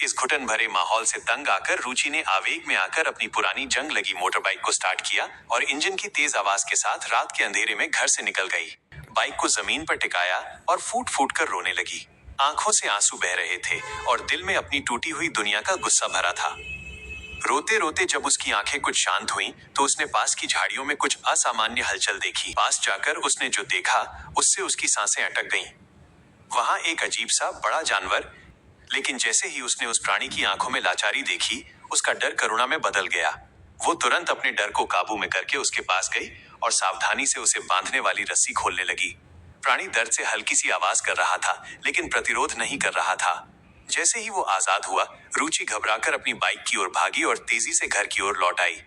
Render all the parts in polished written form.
इस घुटन भरे माहौल से तंग आकर रुचि ने आवेग में आकर अपनी पुरानी जंग लगी मोटर बाइक को स्टार्ट किया और इंजन की तेज आवाज के साथ रात के अंधेरे में घर से निकल गई। बाइक को जमीन पर टिकाया और फूट फूट कर रोने लगी। आंखों से आंसू बह रहे थे और दिल में अपनी टूटी हुई दुनिया का गुस्सा भरा था। रोते रोते जब उसकी आंखें कुछ शांत हुईं, तो उसने पास की झाड़ियों में कुछ असामान्य हलचल देखी। पास जाकर उसने जो देखा उससे उसकी सांसें अटक गईं। वहां एक अजीब सा बड़ा जानवर, लेकिन जैसे ही उसने उस प्राणी की आंखों में लाचारी देखी, उसका डर करुणा में बदल गया। वो तुरंत अपने डर को काबू में करके उसके पास गई और सावधानी से उसे बांधने वाली रस्सी खोलने लगी। प्राणी दर्द से हल्की सी आवाज कर रहा था, लेकिन प्रतिरोध नहीं कर रहा था। जैसे ही वो आजाद हुआ, रुचि घबराकर अपनी बाइक की ओर भागी और तेजी से घर की ओर लौट आई।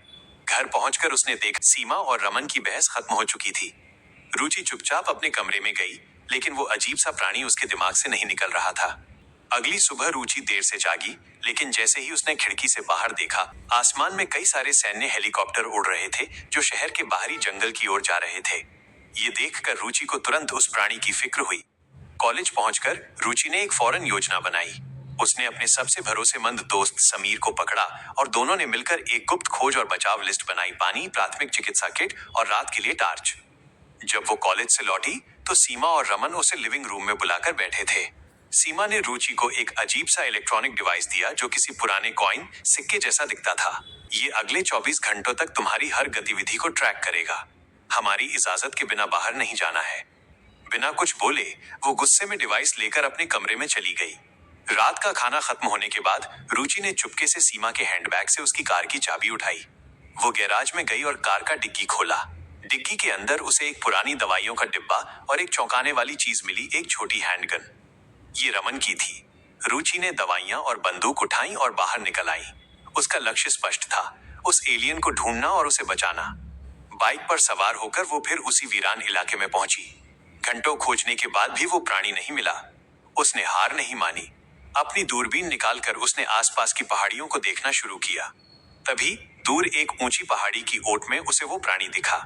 घर पहुंचकर उसने देखा सीमा और रमन की बहस खत्म हो चुकी थी। रुचि चुपचाप अपने कमरे में गई, लेकिन वो अजीब सा प्राणी उसके दिमाग से नहीं निकल रहा था। अगली सुबह रुचि देर से जागी, लेकिन जैसे ही उसने खिड़की से बाहर देखा, आसमान में कई सारे सैन्य हेलीकॉप्टर उड़ रहे थे जो शहर के बाहरी जंगल की ओर जा रहे थे। ये देखकर रुचि को तुरंत उस प्राणी की फिक्र हुई। कॉलेज पहुंचकर रुचि ने एक फौरन योजना बनाई। उसने अपने सबसे भरोसेमंद दोस्त समीर को पकड़ा और दोनों ने मिलकर एक गुप्त खोज और बचाव लिस्ट बनाई। पानी, प्राथमिक चिकित्सा किट और रात के लिए टार्च। जब वो कॉलेज से लौटी तो सीमा और रमन उसे लिविंग रूम में बुलाकर बैठे थे। सीमा ने रुचि को एक अजीब सा इलेक्ट्रॉनिक डिवाइस दिया जो किसी पुराने कॉइन, सिक्के जैसा दिखता था। ये अगले 24 घंटों तक तुम्हारी हर गतिविधि को ट्रैक करेगा। हमारी इजाजत के बिना बाहर नहीं जाना है। बिना कुछ बोले वो गुस्से में डिवाइस लेकर अपने कमरे में चली गई। रात का खाना खत्म होने के बाद रुचि ने चुपके से सीमा के हैंडबैग से उसकी कार की चाबी उठाई। वो गैराज में गई और कार का डिग्गी खोला। डिग्गी के अंदर उसे एक पुरानी दवाइयों का डिब्बा और एक चौंकाने वाली चीज मिली, एक छोटी हैंडगन। ये रमन की थी। रुचि ने दवाइयां और बंदूक उठाई और बाहर निकल आई। उसका लक्ष्य स्पष्ट था, उस एलियन को ढूंढना और उसे बचाना। बाइक पर सवार होकर वो फिर उसी वीरान इलाके में पहुंची। घंटों खोजने के बाद भी वो प्राणी नहीं मिला। उसने हार नहीं मानी। अपनी दूरबीन निकालकर उसने आसपास की पहाड़ियों को देखना शुरू किया। तभी दूर एक ऊंची पहाड़ी की ओट में उसे वो प्राणी दिखा।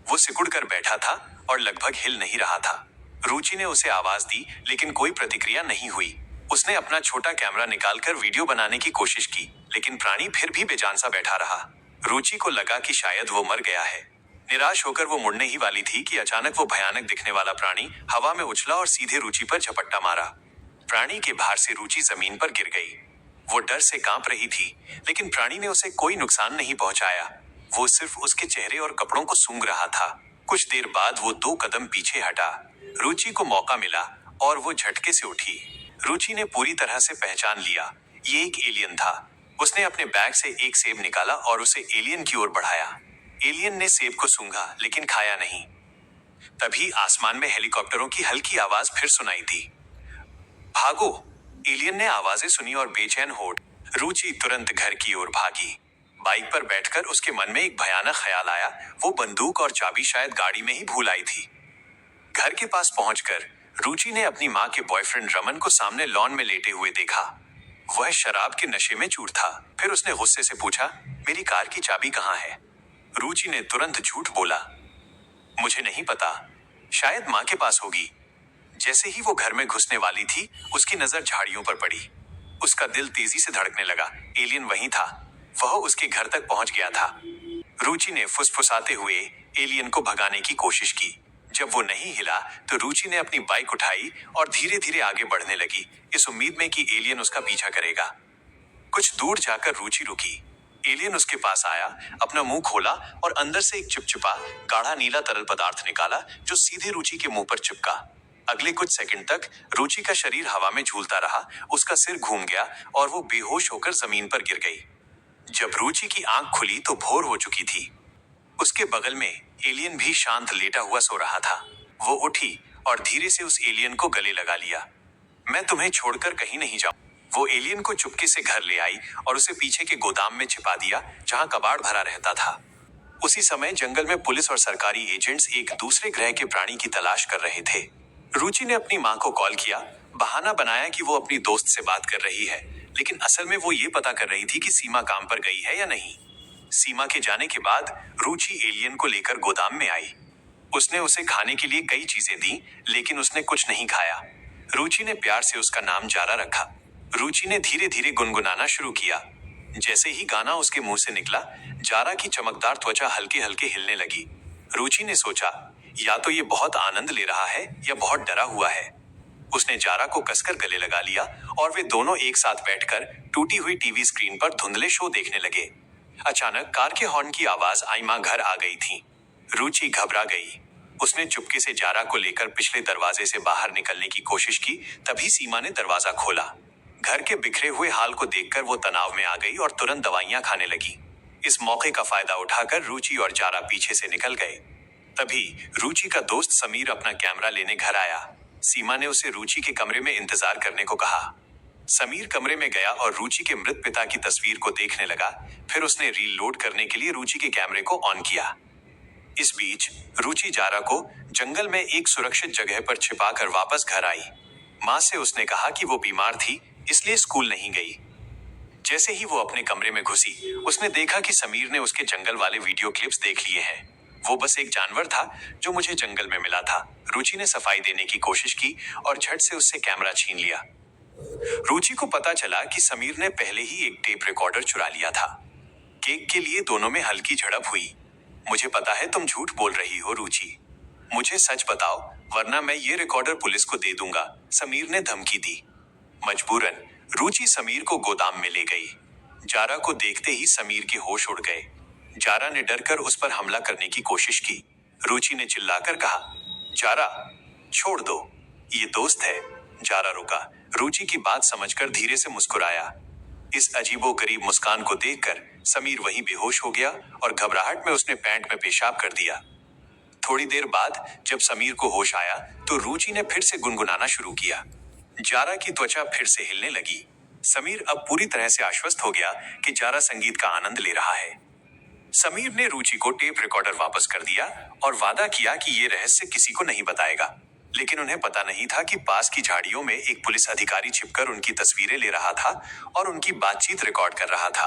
वो सिकुड़ कर बैठा था और लगभग हिल नहीं रहा था। रुचि ने उसे आवाज दी, लेकिन कोई प्रतिक्रिया नहीं हुई। उसने अपना छोटा कैमरा निकालकर वीडियो बनाने की कोशिश की, लेकिन प्राणी फिर भी बेजान सा बैठा रहा। रुचि को लगा कि शायद वो मर गया है। निराश होकर वो मुड़ने ही वाली थी कि अचानक वो भयानक दिखने वाला प्राणी हवा में उछला और सीधे रुचि पर झपट्टा मारा। प्राणी के भार से रुचि जमीन पर गिर गई। वो डर से कांप रही थी, लेकिन प्राणी ने उसे कोई नुकसान नहीं पहुंचाया। वो सिर्फ उसके चेहरे और कपड़ों को सूंघ रहा था। कुछ देर बाद वो 2 कदम पीछे हटा। रुचि को मौका मिला और वो झटके से उठी। रुचि ने पूरी तरह से पहचान लिया, ये एक एलियन था। उसने अपने बैग से एक सेब निकाला और उसे एलियन की ओर बढ़ाया। एलियन ने सेब को सूंघा, लेकिन खाया नहीं। तभी आसमान में हेलीकॉप्टरों की हल्की आवाज फिर सुनाई दी। भागो! एलियन ने आवाजें सुनी और बेचैन हो रुचि तुरंत घर की ओर भागी। बाइक पर बैठकर उसके मन में एक भयानक ख्याल आया। वो बंदूक और चाबी शायद गाड़ी में ही भूल आई थी। घर के पास पहुंचकर रुचि ने अपनी माँ के बॉयफ्रेंड रमन को सामने लॉन में लेटे हुए देखा। वह शराब के नशे में चूर था। फिर उसने गुस्से से पूछा, मेरी कार की चाबी कहाँ है? रुचि ने तुरंत झूठ बोला, मुझे नहीं पता, शायद माँ के पास होगी। जैसे ही वो घर में घुसने वाली थी, उसकी नजर झाड़ियों पर पड़ी। उसका दिल तेजी से धड़कने लगा। एलियन वहीं था। वह उसके घर तक पहुंच गया था। रुचि ने फुसफुसाते हुए एलियन को भगाने की कोशिश की। जब वो नहीं हिला तो रुचि ने अपनी बाइक उठाई और धीरे धीरे आगे बढ़ने लगी, इस उम्मीद में कि एलियन उसका पीछा करेगा। कुछ दूर जाकर रुचि रुकी। एलियन उसके पास आया, अपना मुंह खोला और अंदर से एक चिपचिपा गाढ़ा नीला तरल पदार्थ निकाला जो सीधे रुचि के मुंह पर चिपका। अगले कुछ सेकंड तक रुचि का शरीर हवा में झूलता रहा। उसका सिर घूम गया और वो बेहोश होकर जमीन पर गिर गई। जब रुचि की आंख खुली तो भोर हो चुकी थी। उसके बगल में एलियन भी शांत लेटा हुआ सो रहा था। वो उठी और धीरे से उस एलियन को गले लगा लिया। मैं तुम्हें छोड़कर कहीं नहीं जाऊं। वो एलियन को चुपके से घर ले आई और उसे पीछे के गोदाम में छिपा दिया, जहां कबाड़ भरा रहता था। उसी समय जंगल में पुलिस और सरकारी एजेंट्स एक दूसरे ग्रह के प्राणी की तलाश कर रहे थे। रुचि ने अपनी माँ को कॉल किया, बहाना बनाया कि वो अपनी दोस्त से बात कर रही है, लेकिन असल में वो ये पता कर रही थी कि सीमा काम पर गई है या नहीं। सीमा के जाने के बाद रुचि एलियन को लेकर गोदाम में आई। उसने उसे खाने के लिए कई चीजें दी, लेकिन उसने कुछ नहीं खाया। रुचि ने प्यार से उसका नाम जारा रखा। रुचि ने धीरे धीरे गुनगुनाना शुरू किया। जैसे ही गाना उसके मुंह से निकला, जारा की चमकदार त्वचा हल्के हल्के हिलने लगी। रुचि ने सोचा, या तो ये बहुत आनंद ले रहा है या बहुत डरा हुआ है। उसने जारा को कसकर गले लगा लिया और वे दोनों एक साथ बैठकर टूटी हुई टीवी स्क्रीन पर धुंधले शो देखने लगे। अचानक कार के हॉर्न की आवाज आई मां घर आ गई थी। रुचि घबरा गई। उसने चुपके से जारा को लेकर पिछले दरवाजे से बाहर निकलने की कोशिश की, तभी सीमा ने दरवाजा खोला। घर के बिखरे हुए हाल को देखकर वो तनाव में आ गई और तुरंत दवाइयां खाने लगी। इस मौके का फायदा उठाकर रुचि और जारा पीछे से निकल गए। तभी रुचि का दोस्त समीर अपना कैमरा लेने घर आया। सीमा ने उसे रुचि के कमरे में इंतजार करने को कहा। समीर कमरे में गया और रुचि के मृत पिता की तस्वीर को देखने लगा। फिर उसने रील लोड करने के लिए रुचि के कैमरे को ऑन किया। इस बीच रुचि जारा को जंगल में एक सुरक्षित जगह पर छिपाकर वापस घर आई। माँ से उसने कहा कि वो बीमार थी, इसलिए स्कूल नहीं गई। जैसे ही वो अपने कमरे में घुसी, उसने देखा कि समीर ने उसके जंगल वाले वीडियो क्लिप्स देख लिए हैं। वो बस एक जानवर था जो मुझे जंगल में मिला था। रुचि ने सफाई देने की कोशिश की और झट से उससे कैमरा छीन लिया। रुचि को पता चला कि समीर ने पहले ही एक टेप रिकॉर्डर चुरा लिया था। केक के लिए दोनों में हल्की झड़प हुई। मुझे पता है तुम झूठ बोल रही हो रुचि, मुझे सच बताओ वरना मैं ये रिकॉर्डर पुलिस को दे दूंगा, समीर ने धमकी दी। मजबूरन रुचि समीर को गोदाम में ले गई। जारा को देखते ही समीर के होश उड़ गए। जारा ने डरकर उस पर हमला करने की कोशिश की। रुचि ने चिल्लाकर कहा, जारा छोड़ दो, ये दोस्त है। जारा रुका। रुचि की बात समझकर धीरे से मुस्कुराया। इस अजीबोगरीब मुस्कान को देखकर समीर वहीं बेहोश हो गया और घबराहट में उसने पैंट में पेशाब कर दिया। थोड़ी देर बाद जब समीर को होश आया तो रुचि ने फिर से गुनगुनाना शुरू किया। जारा की त्वचा फिर से हिलने लगी। समीर अब पूरी तरह से आश्वस्त हो गया कि जारा संगीत का आनंद ले रहा है। समीर ने रुचि को टेप रिकॉर्डर वापस कर दिया और वादा किया कि ये रहस्य किसी को नहीं बताएगा। लेकिन उन्हें पता नहीं था कि पास की झाड़ियों में एक पुलिस अधिकारी छिपकर उनकी तस्वीरें ले रहा था और उनकी बातचीत रिकॉर्ड कर रहा था।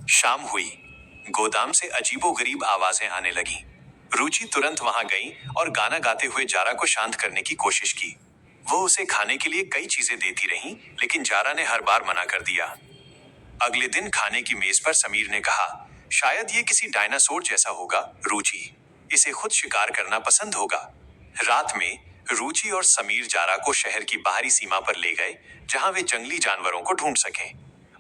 शाम हुई। गोदाम से अजीबोगरीब आवाजें आने लगी। रुचि तुरंत वहां गई और गाना गाते हुए जारा को शांत करने की कोशिश की। वो उसे खाने के लिए कई चीजें देती रही, लेकिन जारा ने हर बार मना कर दिया। अगले दिन खाने की मेज पर समीर ने कहा, शायद ये किसी डायनासोर जैसा होगा रुचि, इसे खुद शिकार करना पसंद होगा। रात में रुचि और समीर जारा को शहर की बाहरी सीमा पर ले गए, जहां वे जंगली जानवरों को ढूंढ सकें।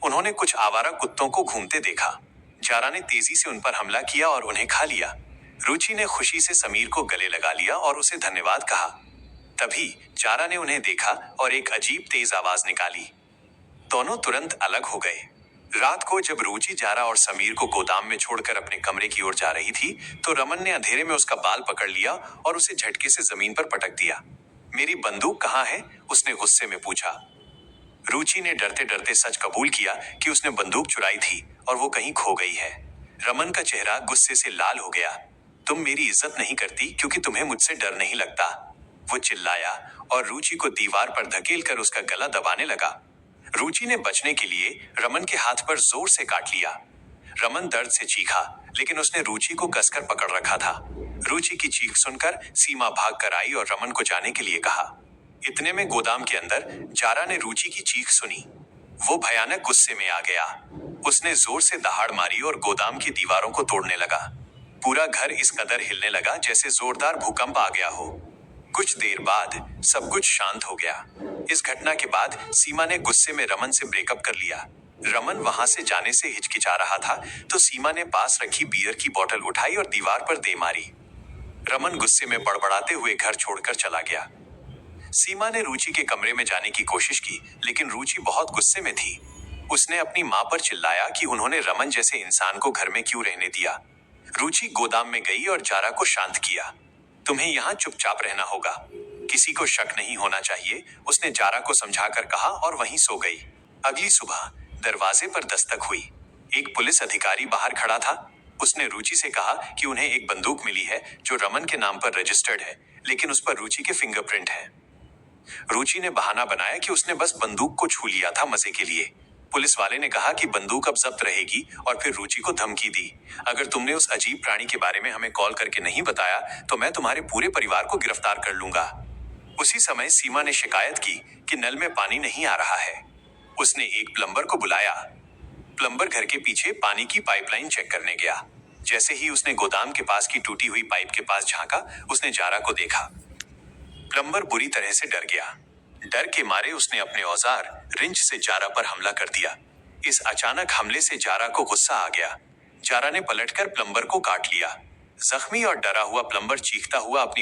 उन्होंने कुछ आवारा कुत्तों को घूमते देखा। जारा ने तेजी से उन पर हमला किया और उन्हें खा लिया। रुचि ने खुशी से समीर को गले लगा लिया और उसे धन्यवाद कहा। तभी जारा ने उन्हें देखा और एक अजीब तेज आवाज निकाली। दोनों तुरंत अलग हो गए। रात को जब रुचि जारा और समीर को गोदाम में छोड़कर अपने कमरे की ओर जा रही थी तो रमन ने अंधेरे में उसका बाल पकड़ लिया और उसे झटके से जमीन पर पटक दिया। मेरी बंदूक कहाँ है? उसने गुस्से में पूछा। रुचि ने डरते डरते सच कबूल किया कि उसने बंदूक चुराई थी और वो कहीं खो गई है। रमन का चेहरा गुस्से से लाल हो गया। तुम मेरी इज्जत नहीं करती क्योंकि तुम्हें मुझसे डर नहीं लगता, वो चिल्लाया और रुचि को दीवार पर धकेल कर उसका गला दबाने लगा। रुचि ने बचने के लिए रमन के हाथ पर जोर से काट लिया। रमन दर्द से चीखा, लेकिन उसने रुचि को कसकर पकड़ रखा था। रुचि की चीख सुनकर सीमा भाग कर आई और रमन को जाने के लिए कहा। इतने में गोदाम के अंदर जारा ने रुचि की चीख सुनी। वो भयानक गुस्से में आ गया। उसने जोर से दहाड़ मारी और गोदाम की दीवारों को तोड़ने लगा। पूरा घर इस कदर हिलने लगा जैसे जोरदार भूकंप आ गया हो। कुछ देर बाद सब कुछ शांत हो गया। इस घटना के बाद सीमा ने गुस्से में रमन से ब्रेकअप कर लिया। रमन वहां से जाने से हिचकिचा रहा था तो सीमा ने पास रखी बियर की बोतल उठाई और दीवार पर दे मारी। रमन गुस्से में बड़बड़ाते हुए घर छोड़कर चला गया। सीमा ने रुचि के कमरे में जाने की कोशिश की, लेकिन रुचि बहुत गुस्से में थी। उसने अपनी माँ पर चिल्लाया कि उन्होंने रमन जैसे इंसान को घर में क्यों रहने दिया। रुचि गोदाम में गई और जारा को शांत किया। तुम्हें यहाँ चुपचाप रहना होगा, किसी को शक नहीं होना चाहिए, उसने जारा को समझाकर कहा और वहीं सो गई। अगली सुबह दरवाजे पर दस्तक हुई। एक पुलिस अधिकारी बाहर खड़ा था। उसने रुचि से कहा कि उन्हें एक बंदूक मिली है जो रमन के नाम पर रजिस्टर्ड है, लेकिन उस पर रुचि के फिंगरप्रिंट है। रुचि ने बहाना बनाया कि उसने बस बंदूक को छू लिया था मजे के लिए। पुलिस वाले ने कहा कि बंदूक अब जब्त रहेगी और फिर रुचि को धमकी दी, अगर तुमने उस अजीब प्राणी के बारे में हमें कॉल करके नहीं बताया तो मैं तुम्हारे पूरे परिवार को गिरफ्तार कर लूंगा। उसी समय सीमा ने शिकायत की कि नल में पानी नहीं आ रहा है। उसने एक प्लम्बर को बुलाया। प्लम्बर घर के पीछे पानी की पाइपलाइन चेक करने गया। जैसे ही उसने गोदाम के पास की टूटी हुई पाइप के पास झांका, उसने जारा को देखा। प्लम्बर बुरी तरह से डर गया। डर के मारे उसने अपने औजार रिंच से जारा पर हमला कर दिया। इस अचानक हमले से जारा को गुस्सा आ गया। जारा ने पलटकर प्लम्बर को काट लिया। जख्मी और डरा हुआ प्लम्बर चीखता हुआ अपनी